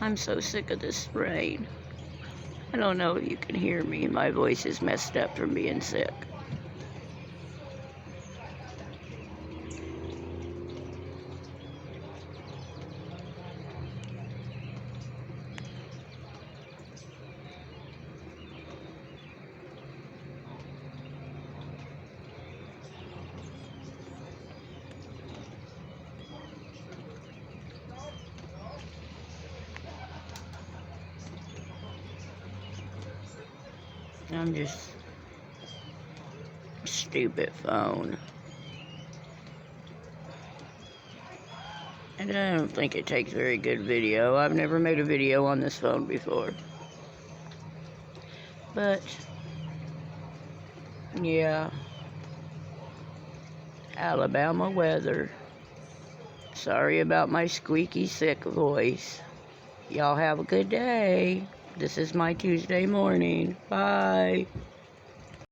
I'm so sick of this rain. I don't know if you can hear me. My voice is messed up from being sick. I'm just stupid phone. And I don't think it takes very good video. I've never made a video on this phone before. But, yeah. Alabama weather. Sorry about my squeaky sick voice. Y'all have a good day. This is my Tuesday morning. Bye.